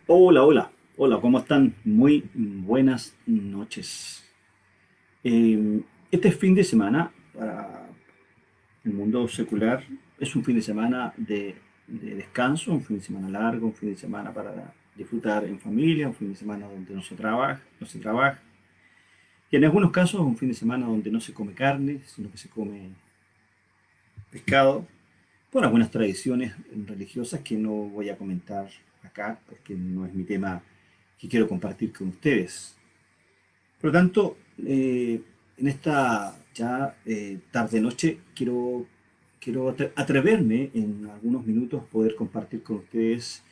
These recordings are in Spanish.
Hola, hola, hola, ¿cómo están? Muy buenas noches. Este fin de semana para el mundo secular es un fin de semana de descanso, un fin de semana largo, un fin de semana para disfrutar en familia, un fin de semana donde no se trabaja, y en algunos casos un fin de semana donde no se come carne, sino que se come pescado, por algunas tradiciones religiosas que no voy a comentar acá porque no es mi tema que quiero compartir con ustedes. Por lo tanto, en esta ya tarde-noche quiero atreverme en algunos minutos poder compartir con ustedes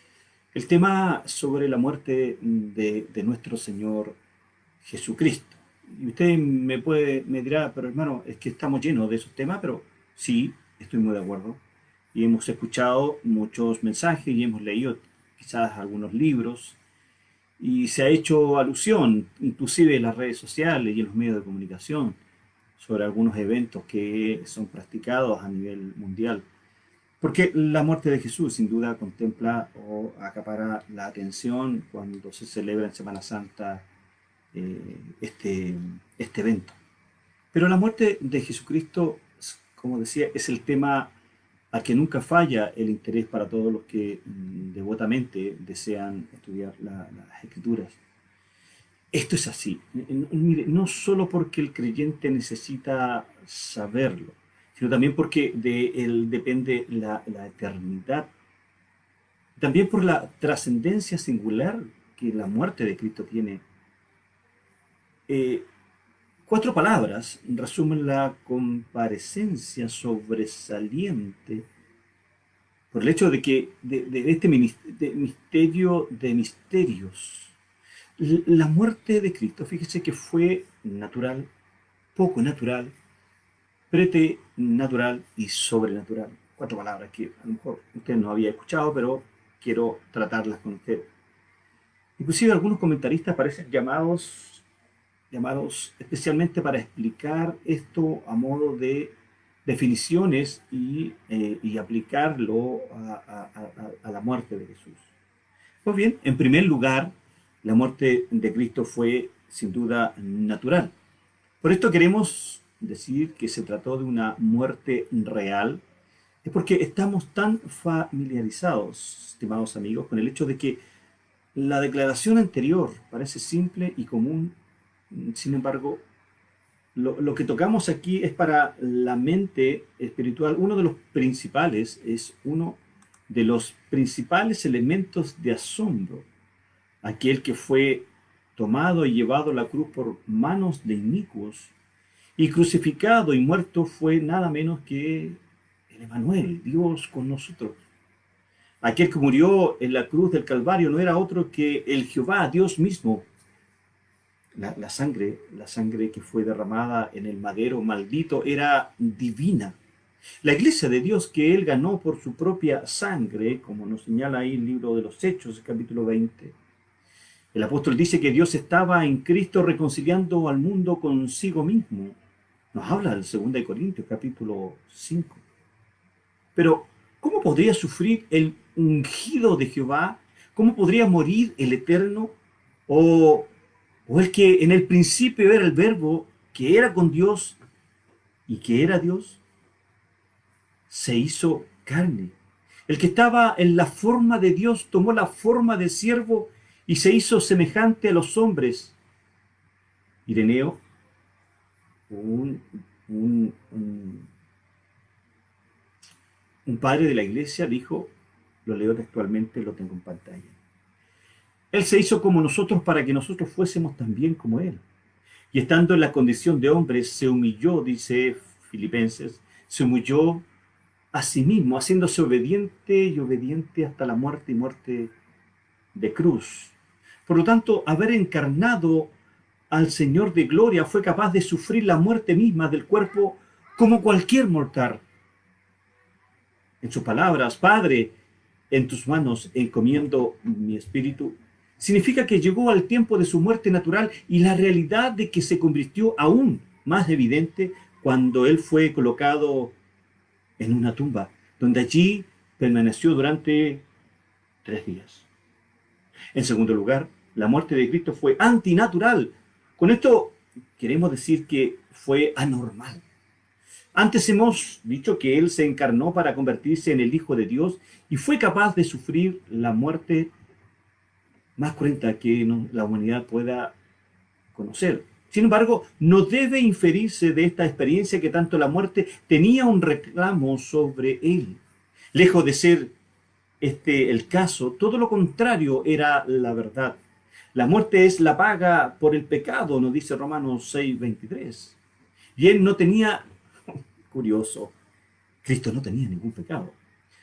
el tema sobre la muerte de nuestro Señor Jesucristo. Y usted me dirá, pero hermano, es que estamos llenos de esos temas, pero sí, estoy muy de acuerdo. Y hemos escuchado muchos mensajes y hemos leído quizás algunos libros y se ha hecho alusión, inclusive en las redes sociales y en los medios de comunicación, sobre algunos eventos que son practicados a nivel mundial. Porque la muerte de Jesús sin duda contempla o acapara la atención cuando se celebra en Semana Santa este evento. Pero la muerte de Jesucristo, como decía, es el tema al que nunca falla el interés para todos los que devotamente desean estudiar las Escrituras. Esto es así. Mire, no solo porque el creyente necesita saberlo, sino también porque de él depende la eternidad. También por la trascendencia singular que la muerte de Cristo tiene. Eh, Cuatro palabras resumen la comparecencia sobresaliente por el hecho de que de este misterio de misterios. La muerte de Cristo, fíjese que fue natural, poco natural, preternatural y sobrenatural. Cuatro palabras que a lo mejor usted no había escuchado, pero quiero tratarlas con usted. Inclusive algunos comentaristas parecen llamados especialmente para explicar esto a modo de definiciones y aplicarlo a la muerte de Jesús. Pues bien, en primer lugar, la muerte de Cristo fue sin duda natural. Por esto queremos decir que se trató de una muerte real, es porque estamos tan familiarizados, estimados amigos, con el hecho de que la declaración anterior parece simple y común. Sin embargo, lo que tocamos aquí es para la mente espiritual, uno de los principales elementos de asombro, aquel que fue tomado y llevado a la cruz por manos de inicuos y crucificado y muerto fue nada menos que el Emanuel, Dios con nosotros. Aquel que murió en la cruz del Calvario no era otro que el Jehová, Dios mismo. La sangre que fue derramada en el madero maldito era divina. La iglesia de Dios que él ganó por su propia sangre, como nos señala ahí el libro de los Hechos, capítulo 20. El apóstol dice que Dios estaba en Cristo reconciliando al mundo consigo mismo. Nos habla del 2 Corintios capítulo 5. Pero, ¿cómo podría sufrir el ungido de Jehová? ¿Cómo podría morir el Eterno? ¿O, o el que en el principio era el Verbo, que era con Dios y que era Dios, se hizo carne? El que estaba en la forma de Dios tomó la forma de siervo y se hizo semejante a los hombres. Ireneo, un, un, un, un padre de la iglesia, dijo, lo leo textualmente, lo tengo en pantalla. Él se hizo como nosotros para que nosotros fuésemos también como Él. Y estando en la condición de hombre, se humilló, dice Filipenses, se humilló a sí mismo, haciéndose obediente y obediente hasta la muerte y muerte de cruz. Por lo tanto, haber encarnado al Señor de gloria fue capaz de sufrir la muerte misma del cuerpo como cualquier mortal. En sus palabras, Padre, en tus manos encomiendo mi espíritu, significa que llegó al tiempo de su muerte natural y la realidad de que se convirtió aún más evidente cuando él fue colocado en una tumba, donde allí permaneció durante 3 días. En segundo lugar, la muerte de Cristo fue antinatural. Con esto queremos decir que fue anormal. Antes hemos dicho que Él se encarnó para convertirse en el Hijo de Dios y fue capaz de sufrir la muerte más cruenta que la humanidad pueda conocer. Sin embargo, no debe inferirse de esta experiencia que tanto la muerte tenía un reclamo sobre Él. Lejos de ser el caso, todo lo contrario era la verdad. La muerte es la paga por el pecado, nos dice Romanos 6:23. Y Él no tenía, curioso, Cristo no tenía ningún pecado.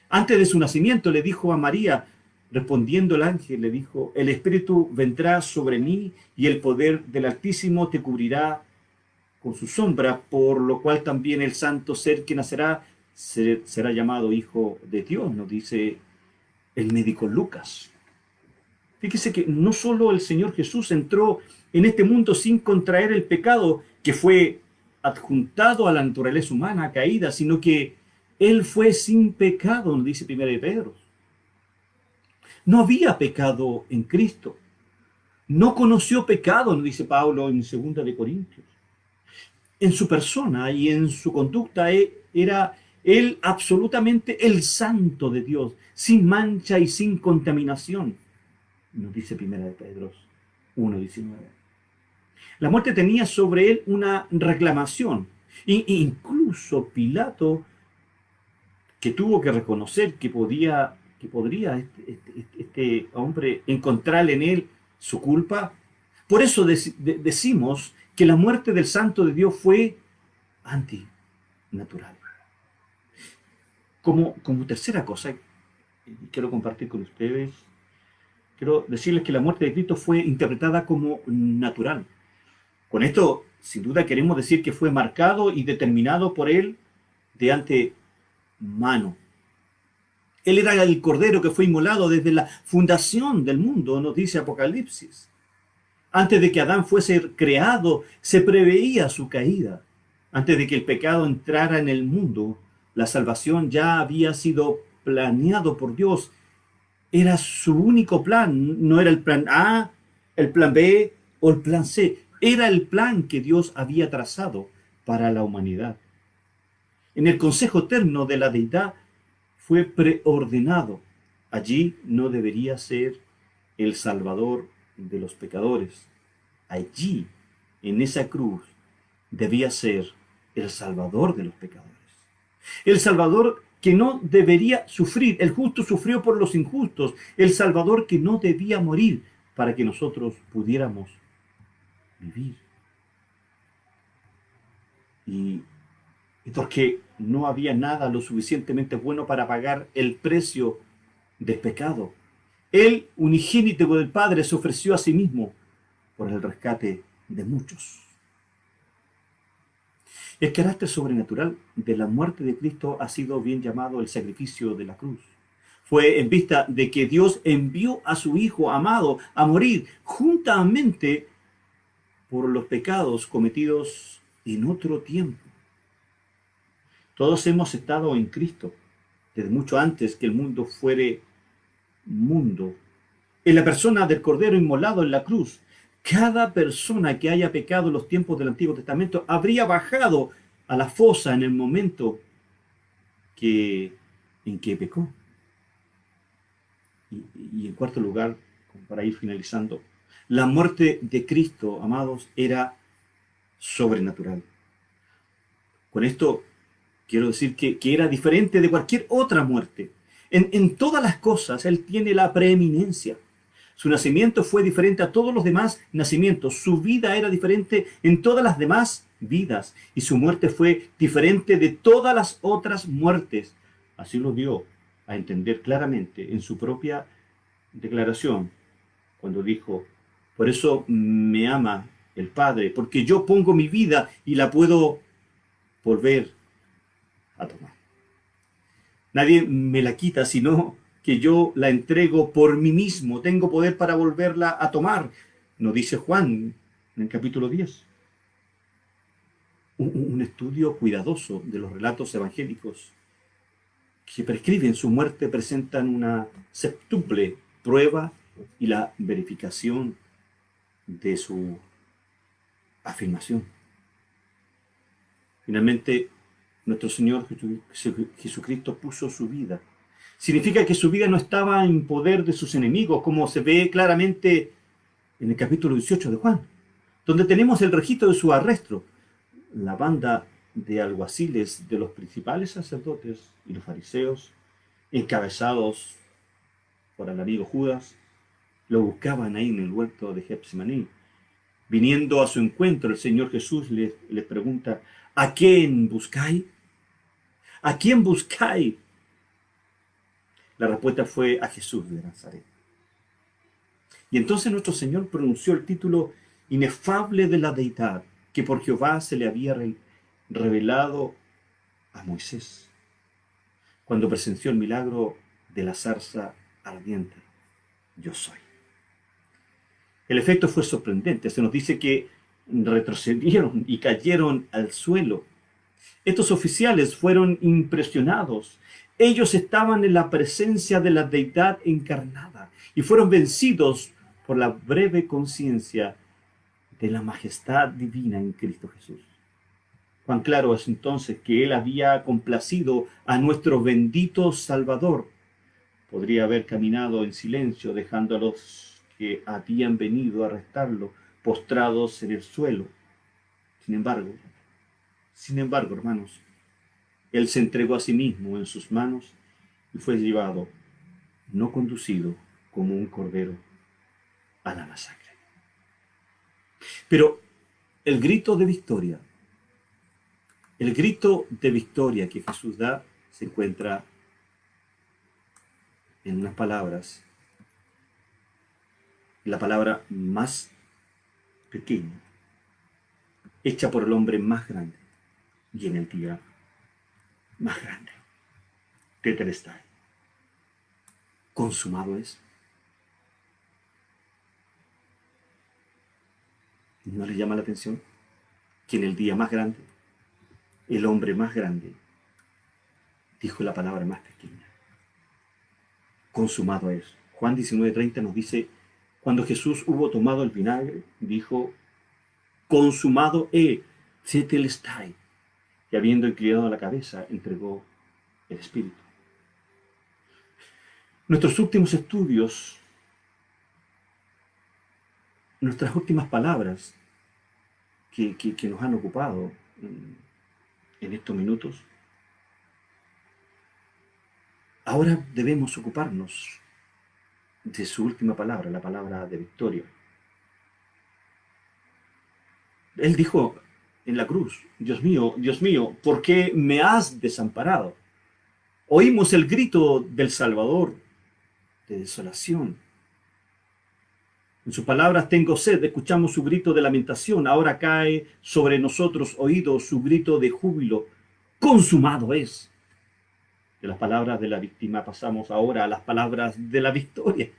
Antes de su nacimiento le dijo a María, respondiendo el ángel, le dijo, el Espíritu vendrá sobre mí y el poder del Altísimo te cubrirá con su sombra, por lo cual también el santo ser que nacerá será llamado Hijo de Dios, nos dice el médico Lucas. Fíjese que no solo el Señor Jesús entró en este mundo sin contraer el pecado que fue adjuntado a la naturaleza humana caída, sino que Él fue sin pecado, nos dice 1 de Pedro. No había pecado en Cristo. No conoció pecado, nos dice Pablo en 2 de Corintios. En su persona y en su conducta era Él absolutamente el santo de Dios, sin mancha y sin contaminación, nos dice 1 de Pedro 1:19. La muerte tenía sobre Él una reclamación. Incluso Pilato, que tuvo que reconocer que podría este hombre encontrar en él su culpa. Por eso decimos que la muerte del Santo de Dios fue antinatural. Como tercera cosa, quiero compartir con ustedes, quiero decirles que la muerte de Cristo fue interpretada como natural. Con esto, sin duda, queremos decir que fue marcado y determinado por Él de antemano. Él era el Cordero que fue inmolado desde la fundación del mundo, nos dice Apocalipsis. Antes de que Adán fuese creado, se preveía su caída. Antes de que el pecado entrara en el mundo, la salvación ya había sido planeado por Dios. Era su único plan, no era el plan A, el plan B o el plan C. Era el plan que Dios había trazado para la humanidad. En el consejo eterno de la deidad fue preordenado. Allí no debería ser el Salvador de los pecadores. Allí, en esa cruz, debía ser el Salvador de los pecadores. El Salvador que no debería sufrir. El justo sufrió por los injustos. El Salvador que no debía morir para que nosotros pudiéramos vivir. Y porque no había nada lo suficientemente bueno para pagar el precio del pecado. Él, unigénito del Padre, se ofreció a sí mismo por el rescate de muchos. El carácter sobrenatural de la muerte de Cristo ha sido bien llamado el sacrificio de la cruz. Fue en vista de que Dios envió a su Hijo amado a morir juntamente por los pecados cometidos en otro tiempo. Todos hemos estado en Cristo desde mucho antes que el mundo fuere mundo. En la persona del Cordero inmolado en la cruz, cada persona que haya pecado en los tiempos del Antiguo Testamento habría bajado a la fosa en el momento en que pecó. Y en cuarto lugar, para ir finalizando, la muerte de Cristo, amados, era sobrenatural. Con esto quiero decir que era diferente de cualquier otra muerte. En todas las cosas, Él tiene la preeminencia. Su nacimiento fue diferente a todos los demás nacimientos. Su vida era diferente en todas las demás vidas. Y su muerte fue diferente de todas las otras muertes. Así lo dio a entender claramente en su propia declaración, cuando dijo, por eso me ama el Padre, porque yo pongo mi vida y la puedo volver a tomar. Nadie me la quita, sino que yo la entrego por mí mismo. Tengo poder para volverla a tomar. Nos dice Juan en el capítulo 10. Un estudio cuidadoso de los relatos evangélicos que prescriben su muerte presentan una septuple prueba y la verificación de su afirmación. Finalmente, nuestro Señor Jesucristo puso su vida. Significa que su vida no estaba en poder de sus enemigos, como se ve claramente en el capítulo 18 de Juan, donde tenemos el registro de su arresto. La banda de alguaciles de los principales sacerdotes y los fariseos, encabezados por el amigo Judas, lo buscaban ahí en el huerto de Getsemaní. Viniendo a su encuentro, el Señor Jesús les pregunta: ¿a quién buscáis? ¿A quién buscáis? La respuesta fue: a Jesús de Nazaret. Y entonces nuestro Señor pronunció el título inefable de la deidad que por Jehová se le había revelado a Moisés, cuando presenció el milagro de la zarza ardiente: yo soy. El efecto fue sorprendente. Se nos dice que retrocedieron y cayeron al suelo. Estos oficiales fueron impresionados. Ellos estaban en la presencia de la deidad encarnada y fueron vencidos por la breve conciencia de la majestad divina en Cristo Jesús. Cuán claro es entonces que Él había complacido a nuestro bendito Salvador. Podría haber caminado en silencio, dejando a los que habían venido a arrestarlo postrados en el suelo. Sin embargo, hermanos, Él se entregó a sí mismo en sus manos y fue llevado, no conducido, como un cordero a la masacre. Pero el grito de victoria que Jesús da se encuentra en unas palabras, la palabra más pequeña, hecha por el hombre más grande, y en el día más grande. Tetelestai. Consumado es. ¿No le llama la atención que en el día más grande, el hombre más grande dijo la palabra más pequeña? Consumado es. Juan 19:30 nos dice: cuando Jesús hubo tomado el vinagre, dijo: consumado es, tetelestai. Y habiendo inclinado la cabeza, entregó el Espíritu. Nuestros últimos estudios, nuestras últimas palabras que nos han ocupado en estos minutos, ahora debemos ocuparnos de su última palabra, la palabra de victoria. Él dijo en la cruz: Dios mío, ¿por qué me has desamparado? Oímos el grito del Salvador de desolación. En sus palabras: tengo sed. Escuchamos su grito de lamentación. Ahora cae sobre nosotros oído su grito de júbilo: consumado es. De las palabras de la víctima pasamos ahora a las palabras de la victoria.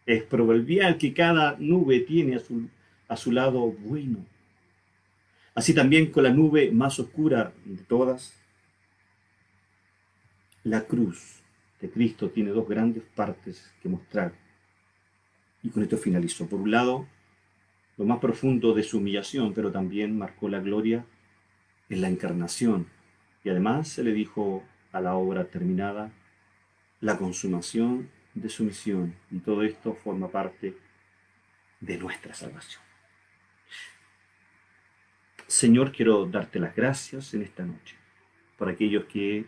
Es proverbial que cada nube tiene a su lado bueno. Así también con la nube más oscura de todas, la cruz de Cristo tiene dos grandes partes que mostrar. Y con esto finalizo. Por un lado, lo más profundo de su humillación, pero también marcó la gloria en la encarnación. Y además se le dijo a la obra terminada la consumación de su misión. Y todo esto forma parte de nuestra salvación. Señor, quiero darte las gracias en esta noche por aquellos que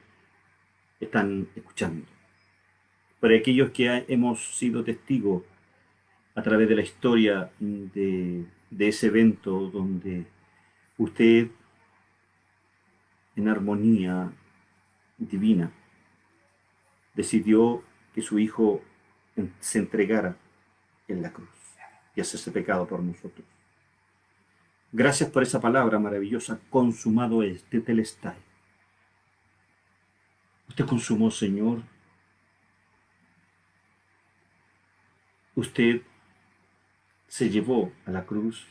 están escuchando, por aquellos que hemos sido testigos a través de la historia de ese evento donde usted, en armonía divina, decidió que su Hijo se entregara en la cruz y hacerse pecado por nosotros. Gracias por esa palabra maravillosa: consumado es, tetelestai. Usted consumó, Señor. Usted se llevó a la cruz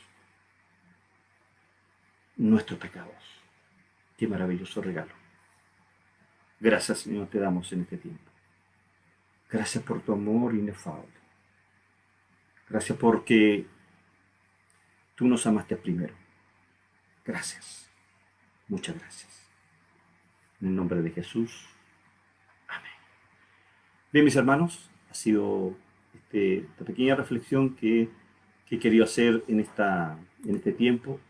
nuestros pecados. Qué maravilloso regalo. Gracias, Señor, te damos en este tiempo. Gracias por tu amor inefable. Gracias porque tú nos amaste primero. Gracias. Muchas gracias. En el nombre de Jesús. Amén. Bien, mis hermanos, ha sido esta pequeña reflexión que he querido hacer en este tiempo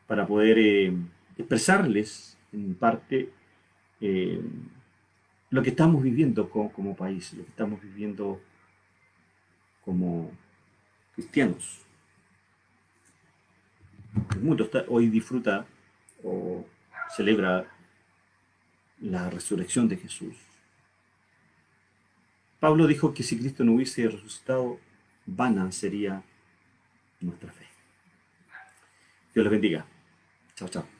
para poder expresarles en parte eh, lo que estamos viviendo como país, lo que estamos viviendo como cristianos. El mundo hoy disfruta o celebra la resurrección de Jesús. Pablo dijo que si Cristo no hubiese resucitado, vana sería nuestra fe. Dios les bendiga. Chao, chao.